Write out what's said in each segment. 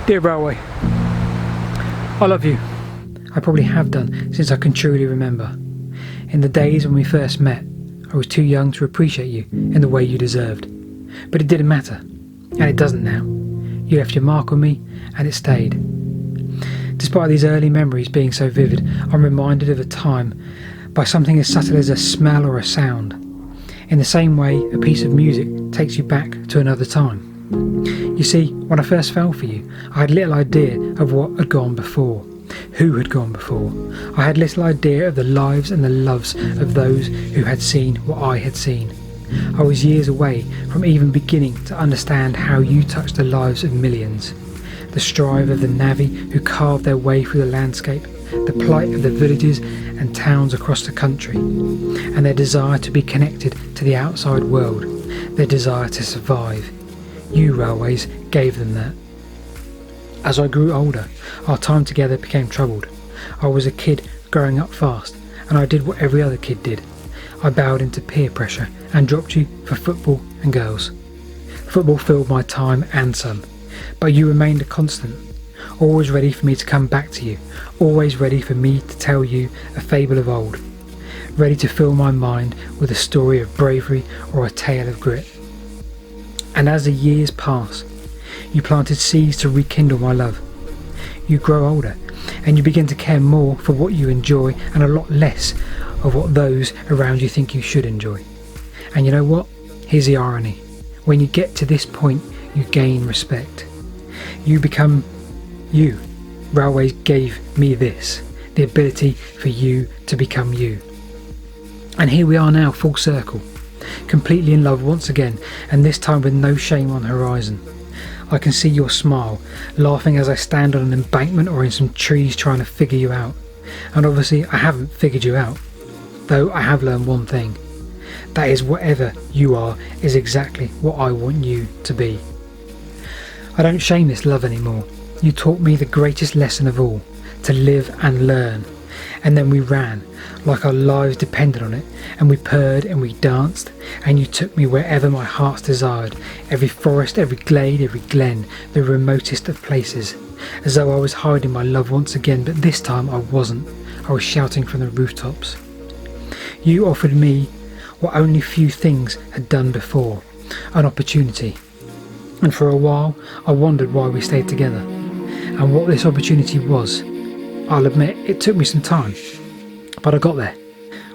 Dear Railway, I love you. I probably have done since I can truly remember. In the days when we first met, I was too young to appreciate you in the way you deserved. But it didn't matter, and it doesn't now. You left your mark on me, and it stayed. Despite these early memories being so vivid, I'm reminded of a time by something as subtle as a smell or a sound. In the same way, a piece of music takes you back to another time. You see, when I first fell for you, I had little idea of what had gone before, who had gone before. I had little idea of the lives and the loves of those who had seen what I had seen. I was years away from even beginning to understand how you touched the lives of millions. The strive of the navvy who carved their way through the landscape, the plight of the villages and towns across the country, and their desire to be connected to the outside world, their desire to survive. You, Railways, gave them that. As I grew older, our time together became troubled. I was a kid growing up fast, and I did what every other kid did. I bowed into peer pressure and dropped you for football and girls. Football filled my time and some, but you remained a constant, always ready for me to come back to you, always ready for me to tell you a fable of old, ready to fill my mind with a story of bravery or a tale of grit. And as the years pass, you planted seeds to rekindle my love. You grow older, and you begin to care more for what you enjoy and a lot less of what those around you think you should enjoy. And you know what? Here's the irony. When you get to this point, you gain respect. You become you. Railways gave me this, the ability for you to become you. And here we are now, full circle, completely in love once again, and this time with no shame on the horizon. I can see your smile, laughing as I stand on an embankment or in some trees trying to figure you out. And obviously I haven't figured you out, though I have learned one thing. That is, whatever you are is exactly what I want you to be. I don't shame this love anymore. You taught me the greatest lesson of all, to live and learn. And then we ran, like our lives depended on it, and we purred and we danced, and you took me wherever my heart's desired, every forest, every glade, every glen, the remotest of places, as though I was hiding my love once again, but this time I wasn't. I was shouting from the rooftops. You offered me what only few things had done before, an opportunity. And for a while I wondered why we stayed together, and what this opportunity was. I'll admit it took me some time, but I got there.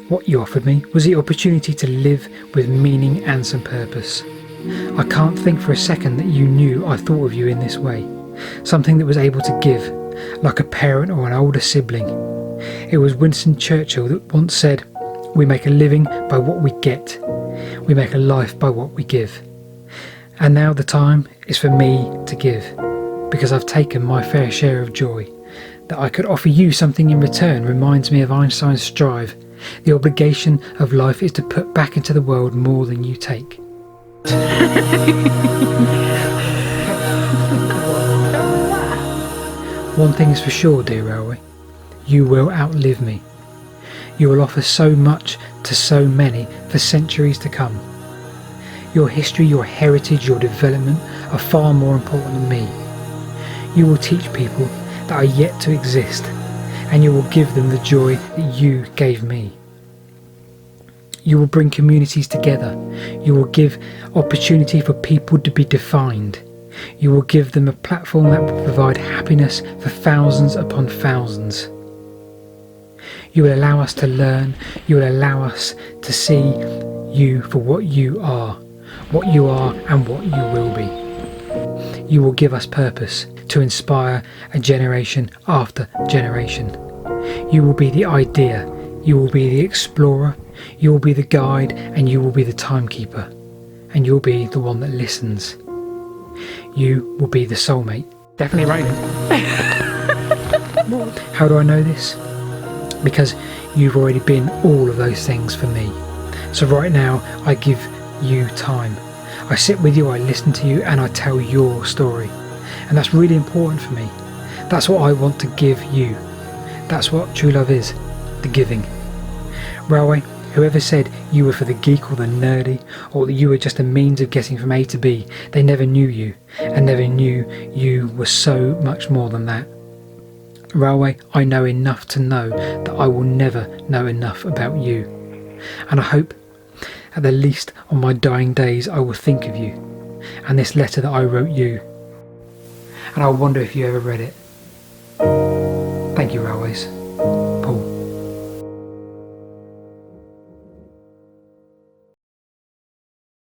What you offered me was the opportunity to live with meaning and some purpose. I can't think for a second that you knew I thought of you in this way, something that was able to give, like a parent or an older sibling. It was Winston Churchill that once said, "We make a living by what we get. We make a life by what we give." And now the time is for me to give, because I've taken my fair share of joy. That I could offer you something in return reminds me of Einstein's strive. The obligation of life is to put back into the world more than you take. One thing is for sure, dear Railway, you will outlive me. You will offer so much to so many for centuries to come. Your history, your heritage, your development are far more important than me. You will teach people that are yet to exist, and you will give them the joy that you gave me. You will bring communities together. You will give opportunity for people to be defined. You will give them a platform that will provide happiness for thousands upon thousands. You will allow us to learn. You will allow us to see you for what you are and what you will be. You will give us purpose to inspire a generation after generation. You will be the idea, you will be the explorer, you will be the guide, and you will be the timekeeper, and you'll be the one that listens. You will be the soulmate. Definitely raining. How do I know this? Because you've already been all of those things for me. So right now I give you time. I sit with you, I listen to you, and I tell your story. And that's really important for me. That's what I want to give you. That's what true love is, the giving. Railway, Whoever said you were for the geek or the nerdy, or that you were just a means of getting from A to B, they never knew you, and never knew you were so much more than that. Railway, I know enough to know that I will never know enough about you. And I hope, at the least on my dying days, I will think of you, and this letter that I wrote you. And I wonder if you ever read it. Thank you, Railways.